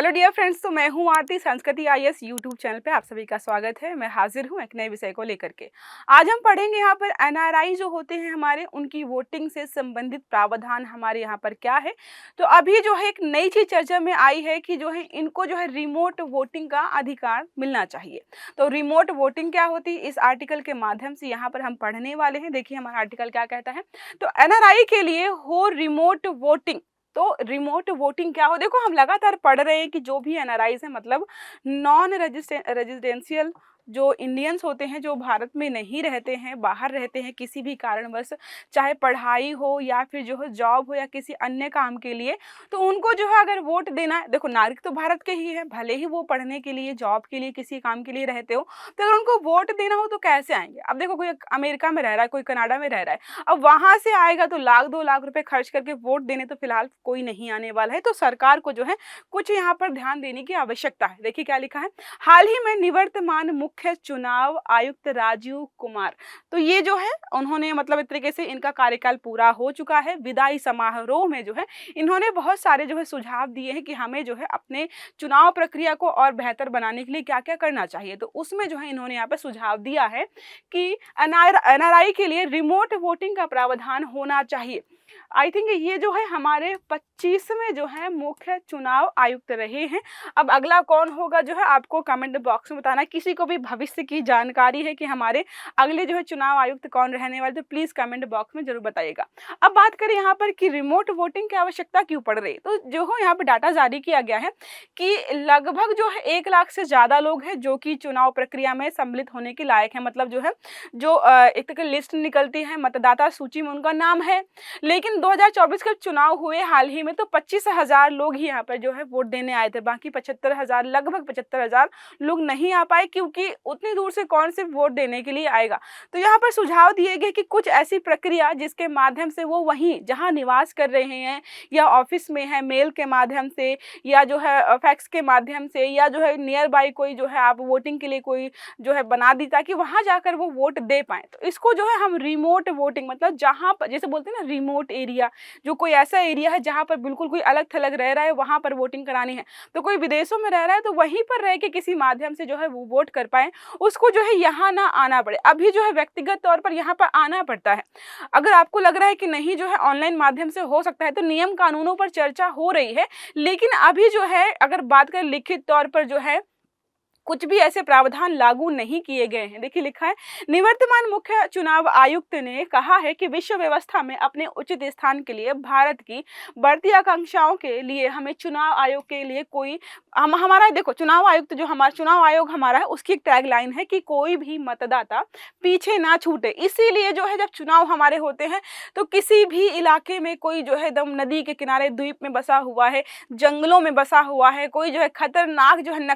Hello dear friends, तो मैं हूं आरती। संस्कृति आईएएस यूट्यूब चैनल पे आप सभी का स्वागत है। मैं हाजिर हूं एक नए विषय को लेकर के। आज हम पढ़ेंगे यहाँ पर एनआरआई जो होते हैं हमारे, उनकी वोटिंग से संबंधित प्रावधान हमारे यहाँ पर क्या है। तो अभी जो है एक नई चीज चर्चा में आई है कि जो है इनको जो है रिमोट वोटिंग का अधिकार मिलना चाहिए। तो रिमोट वोटिंग क्या होती है, इस आर्टिकल के माध्यम से यहाँ पर हम पढ़ने वाले हैं। देखिए हमारा आर्टिकल क्या कहता है। तो एनआरआई के लिए हो रिमोट वोटिंग। तो रिमोट वोटिंग क्या हो, देखो हम लगातार पढ़ रहे हैं कि जो भी एनआरआईज है, मतलब नॉन रेजिडेंशियल जो इंडियंस होते हैं, जो भारत में नहीं रहते हैं, बाहर रहते हैं किसी भी कारणवश, चाहे पढ़ाई हो या फिर जो है जॉब हो या किसी अन्य काम के लिए, तो उनको जो है अगर वोट देना है, देखो नागरिक तो भारत के ही है, भले ही वो पढ़ने के लिए, जॉब के लिए, किसी काम के लिए रहते हो, तो अगर उनको वोट देना हो तो कैसे आएंगे। अब देखो कोई अमेरिका में रह रहा है, कोई कनाडा में रह रहा है, अब वहां से आएगा तो लाख 2 लाख रुपए खर्च करके वोट देने तो फिलहाल कोई नहीं आने वाला है। तो सरकार को जो है कुछ यहाँ पर ध्यान देने की आवश्यकता है। देखिए क्या लिखा है। हाल ही में निवर्तमान मुख्य चुनाव आयुक्त राजीव कुमार, तो ये जो है उन्होंने मतलब एक तरीके से इनका कार्यकाल पूरा हो चुका है। विदाई समारोह में जो है इन्होंने बहुत सारे जो है सुझाव दिए हैं कि हमें जो है अपने चुनाव प्रक्रिया को और बेहतर बनाने के लिए क्या क्या करना चाहिए। तो उसमें जो है इन्होंने यहाँ पे सुझाव दिया है कि एनआरआई के लिए रिमोट वोटिंग का प्रावधान होना चाहिए। आई थिंक ये जो है हमारे 25वें जो है मुख्य चुनाव आयुक्त रहे हैं। अब अगला कौन होगा जो है आपको कमेंट बॉक्स में बताना। किसी को भी भविष्य की जानकारी है कि हमारे अगले जो है चुनाव आयुक्त कौन रहने वाले, तो प्लीज कमेंट बॉक्स में जरूर बताइएगा। अब बात करें यहाँ पर कि रिमोट वोटिंग की आवश्यकता क्यों पड़ रही है, तो जो हो यहाँ पर डाटा जारी किया गया है कि लगभग जो है 1 लाख से ज्यादा लोग हैं जो कि चुनाव प्रक्रिया में सम्मिलित होने के लायक है। मतलब जो है जो एक तरह की लिस्ट निकलती है, मतदाता सूची में उनका नाम है, लेकिन 2024 के चुनाव हुए हाल ही में तो 25,000 लोग ही यहाँ पर जो है वोट देने आए थे। बाकी 75,000, लगभग 75,000 लोग नहीं आ पाए, क्योंकि उतनी दूर से कौन से वोट देने के लिए आएगा। तो यहाँ पर सुझाव दिए गए कि कुछ ऐसी प्रक्रिया जिसके माध्यम से वो वहीं जहाँ निवास कर रहे हैं या ऑफिस में है, मेल के माध्यम से या जो है फैक्स के माध्यम से या जो है नियर बाई कोई जो है आप वोटिंग के लिए कोई जो है बना दी ताकि वहां जाकर वो वोट दे पाए। तो इसको जो है हम रिमोट वोटिंग, मतलब जहां पर जैसे बोलते हैं ना रिमोट एरिया, जो कोई ऐसा एरिया है जहां पर बिल्कुल कोई अलग थलग रह रहा है, वहां पर वोटिंग करानी है। तो कोई विदेशों में रह रहा है तो वहीं पर रह के किसी माध्यम से जो है वो वोट कर पाए, उसको जो है यहाँ ना आना पड़े। अभी जो है व्यक्तिगत तौर पर यहाँ पर आना पड़ता है। अगर आपको लग रहा है कि नहीं जो है ऑनलाइन माध्यम से हो सकता है, तो नियम कानूनों पर चर्चा हो रही है, लेकिन अभी जो है अगर बात करें लिखित तौर पर जो है कुछ भी ऐसे प्रावधान लागू नहीं किए गए हैं। देखिए लिखा है, निवर्तमान मुख्य चुनाव आयुक्त ने कहा है कि विश्व व्यवस्था में अपने उचित स्थान के लिए भारत की बढ़ती आकांक्षाओं के लिए हमें चुनाव आयोग के लिए कोई हमारा देखो चुनाव आयुक्त जो हमारा चुनाव आयोग हमारा है, उसकी एक टैगलाइन है कि कोई भी मतदाता पीछे ना छूटे। इसीलिए जो है जब चुनाव हमारे होते हैं तो किसी भी इलाके में कोई जो है एकदम नदी के किनारे द्वीप में बसा हुआ है, जंगलों में बसा हुआ है, कोई जो है खतरनाक जो है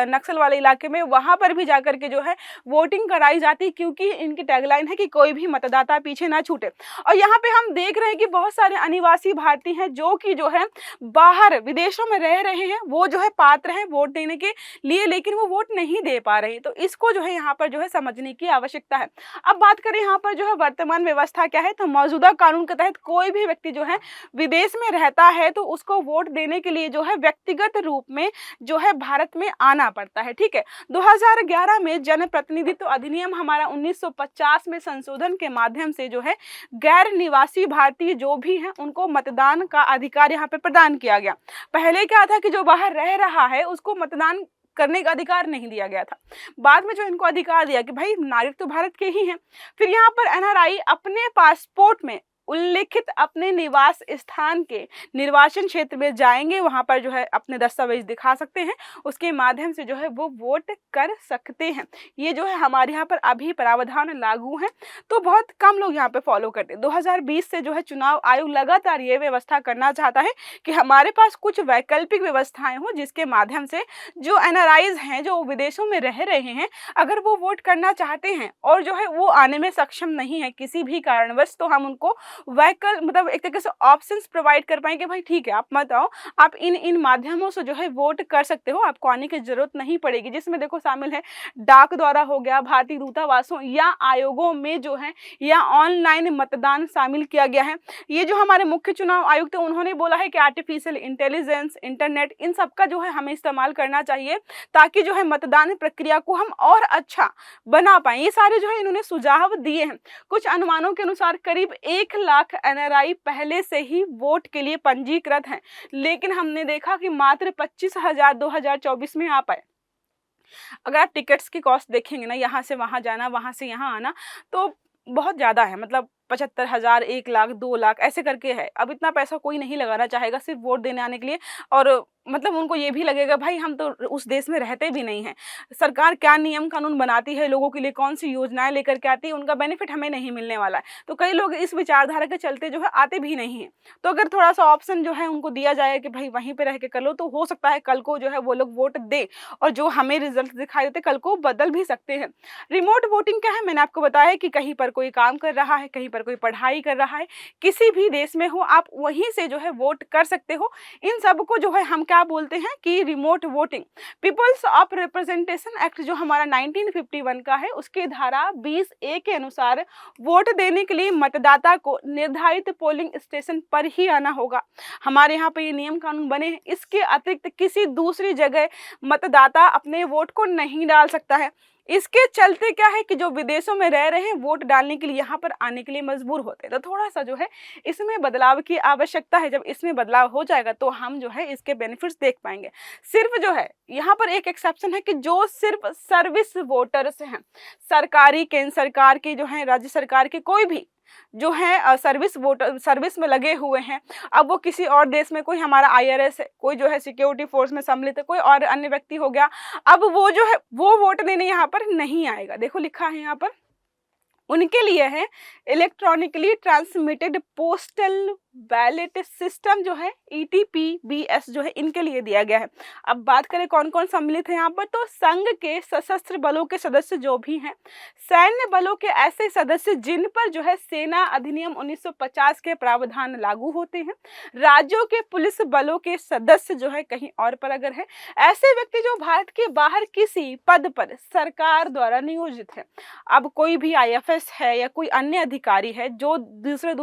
नक्सल वाले इलाके में, वहां पर भी जाकर के जो है वोटिंग कराई जाती, क्योंकि इनकी टैगलाइन है कि कोई भी मतदाता पीछे ना छूटे। और यहाँ पे हम देख रहे हैं कि बहुत सारे अनिवासी भारतीय हैं जो कि जो है बाहर विदेशों में रह रहे हैं, वो जो है पात्र हैं वोट देने के लिए, लेकिन वो वोट नहीं दे पा रहे। तो इसको जो है यहाँ पर जो है समझने की आवश्यकता है। अब बात करें यहाँ पर जो है वर्तमान व्यवस्था क्या है, तो मौजूदा कानून के तहत कोई भी व्यक्ति जो है विदेश में रहता है तो उसको वोट देने के लिए जो है व्यक्तिगत रूप में जो है भारत में आना पड़ता है। ठीक है, 2011 में जन प्रतिनिधित्व अधिनियम हमारा 1950 में संशोधन के माध्यम से जो है गैर निवासी भारतीय जो भी हैं उनको मतदान का अधिकार यहाँ पे प्रदान किया गया। पहले क्या था कि जो बाहर रह रहा है उसको मतदान करने का अधिकार नहीं दिया गया था। बाद में जो इनको अधिकार दिया कि भाई नागरिक तो भारत के ही हैं। फिर यहाँ पर एनआरआई अपने पासपोर्ट में उल्लिखित अपने निवास स्थान के निर्वाचन क्षेत्र में जाएंगे, वहां पर जो है अपने दस्तावेज दिखा सकते हैं, उसके माध्यम से जो है वो वोट कर सकते हैं। ये जो है हमारे यहाँ पर अभी प्रावधान लागू हैं, तो बहुत कम लोग यहाँ पे फॉलो करते हैं। 2020 से जो है चुनाव आयोग लगातार ये व्यवस्था करना चाहता है कि हमारे पास कुछ वैकल्पिक व्यवस्थाएं हो जिसके माध्यम से जो एनआरआईज हैं जो विदेशों में रह रहे हैं, अगर वो वोट करना चाहते हैं और जो है वो आने में सक्षम नहीं है किसी भी कारणवश, तो हम उनको व्हीकल मतलब एक तरीके से ऑप्शंस प्रोवाइड कर पाएँ कि भाई ठीक है, आप मत आओ, आप इन माध्यमों से जो है वोट कर सकते हो, आपको आने की ज़रूरत नहीं पड़ेगी। जिसमें देखो शामिल है डाक द्वारा हो गया, भारतीय दूतावासों या आयोगों में जो है या ऑनलाइन मतदान शामिल किया गया है। ये जो हमारे मुख्य चुनाव आयुक्त हैं उन्होंने बोला है कि आर्टिफिशियल इंटेलिजेंस, इंटरनेट, इन सब का जो है हमें इस्तेमाल करना चाहिए ताकि जो है मतदान प्रक्रिया को हम और अच्छा बना पाएँ। ये सारे जो है इन्होंने सुझाव दिए हैं। कुछ अनुमानों के अनुसार करीब 1 लाख एनआरआई पहले से ही वोट के लिए पंजीकृत हैं, लेकिन हमने देखा कि मात्र 25,000 2024 में आ पाए। अगर आप टिकट्स की कॉस्ट देखेंगे ना, यहाँ से वहाँ जाना, वहाँ से यहाँ आना, तो बहुत ज़्यादा है। मतलब 75,000, 1 लाख, 2 लाख ऐसे करके है। अब इतना पैसा कोई नहीं लगाना चाहेगा सिर्फ वोट देने आने के लिए, और मतलब उनको ये भी लगेगा भाई हम तो उस देश में रहते भी नहीं हैं। सरकार क्या नियम कानून बनाती है, लोगों के लिए कौन-सी योजनाएँ लेकर के आती है, उनका बेनिफिट हमें नहीं मिलने वाला है। तो कई लोग इस विचारधारा के चलते जो है आते भी नहीं हैं। तो अगर थोड़ा-सा ऑप्शन जो है उनको दिया जाए कि भाई वहीं पे रह के कर लो, तो हो सकता है कल को जो है वो लोग वोट दें और जो हमें रिज़ल्ट दिखाई देते कल को बदल भी सकते हैं। रिमोट वोटिंग क्या है, मैंने आपको बताया है कि कहीं पर कोई काम कर रहा है, कहीं पर कोई पढ़ाई कर रहा है, किसी भी देश में हो आप वहीं से जो है वोट कर सकते हो। इन सब को जो है हम क्या बोलते हैं कि remote voting. Peoples of representation act जो हमारा 1951 का है, उसकी धारा 20A के अनुसार वोट देने के लिए मतदाता को निर्धारित पोलिंग स्टेशन पर ही आना होगा। हमारे यहाँ पे ये नियम कानून बने हैं। इसके अतिरिक्त किसी दूसरी जगह मतदाता अपने वोट को नहीं डाल सकता है। इसके चलते क्या है कि जो विदेशों में रह रहे हैं वोट डालने के लिए यहाँ पर आने के लिए मजबूर होते हैं। तो थोड़ा सा जो है इसमें बदलाव की आवश्यकता है। जब इसमें बदलाव हो जाएगा तो हम जो है इसके बेनिफिट्स देख पाएंगे। सिर्फ जो है यहाँ पर एक एक्सेप्शन है कि जो सिर्फ सर्विस वोटर्स हैं, सरकारी, केंद्र सरकार की जो है, राज्य सरकार की, कोई भी जो है सर्विस वोटर सर्विस में लगे हुए हैं। अब वो किसी और देश में, कोई हमारा आईआरएस है, कोई जो है सिक्योरिटी फोर्स में सम्मिलित है, कोई और अन्य व्यक्ति हो गया, अब वो जो है वो वोट देने यहाँ पर नहीं आएगा। देखो लिखा है यहाँ पर, उनके लिए है electronically transmitted postal ballot system जो है ETPBS जो है इनके लिए दिया गया है। अब बात करें कौन कौन सम्मिलित है यहाँ पर, तो संघ के सशस्त्र बलों के सदस्य जो भी हैं, सैन्य बलों के ऐसे सदस्य जिन पर जो है सेना अधिनियम 1950 के प्रावधान लागू होते हैं, राज्यों के पुलिस बलों के सदस्य जो है कहीं और पर अगर है, ऐसे व्यक्ति जो भारत के बाहर किसी पद पर सरकार द्वारा नियोजित है। अब कोई भी IFS है या कोई अन्य अधिकारी है जो दूसरे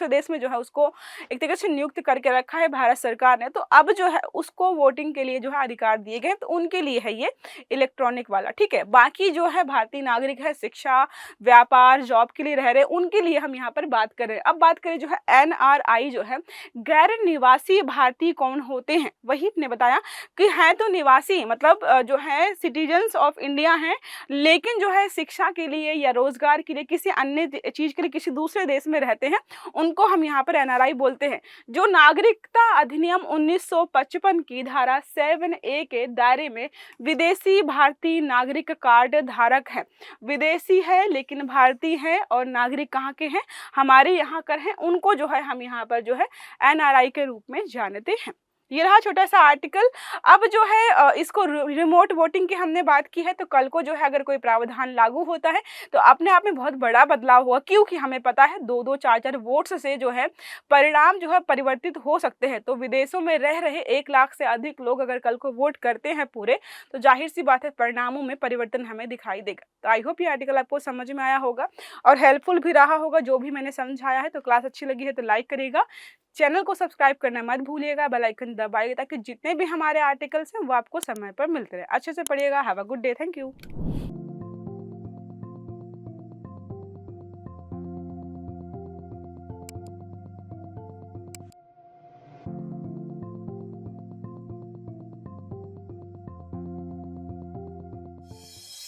देश में जो है उसको एक तरीके से नियुक्त करके रखा है भारत सरकार ने, तो अब जो है उसको वोटिंग के लिए जो है अधिकार दिए गए, तो उनके लिए है ये इलेक्ट्रॉनिक वाला। ठीक है, बाकी जो है भारतीय नागरिक है, शिक्षा, व्यापार, जॉब के लिए रह रहे, उनके लिए हम यहाँ पर बात कर रहे हैं। अब बात करें जो है NRI जो है, गैर निवासी भारतीय कौन होते हैं, वही ने बताया कि है तो निवासी, मतलब जो है सिटीजन्स ऑफ इंडिया हैं, लेकिन जो है शिक्षा के लिए या रोजगार के लिए, किसी अन्य चीज के लिए किसी दूसरे देश में रहते हैं, उनको हम यहाँ पर NRI बोलते हैं। जो नागरिकता अधिनियम 1955 की धारा 7A के दायरे में विदेशी भारतीय नागरिक कार्ड धारक है, विदेशी है लेकिन भारतीय है और नागरिक कहाँ के हैं, हमारे यहाँ कर हैं, उनको जो है हम यहाँ पर जो है NRI के रूप में जानते हैं। ये रहा छोटा सा आर्टिकल। अब जो है इसको रिमोट वोटिंग की हमने बात की है, तो कल को जो है अगर कोई प्रावधान लागू होता है तो अपने आप में बहुत बड़ा बदलाव हुआ, क्योंकि हमें पता है 2-2 4-4 वोट्स से जो है परिणाम जो है परिवर्तित हो सकते हैं। तो विदेशों में रह रहे 1 लाख से अधिक लोग अगर कल को वोट करते हैं पूरे, तो जाहिर सी बात है परिणामों में परिवर्तन हमें दिखाई देगा। तो आई होप ये आर्टिकल आपको समझ में आया होगा और हेल्पफुल भी रहा होगा जो भी मैंने समझाया है। तो क्लास अच्छी लगी है तो लाइक करिएगा, चैनल को सब्सक्राइब करना मत भूलिएगा, बेल आइकन दबाइए ताकि जितने भी हमारे आर्टिकल्स हैं वो आपको समय पर मिलते रहे। अच्छे से पढ़िएगा। Have a good day. Thank you.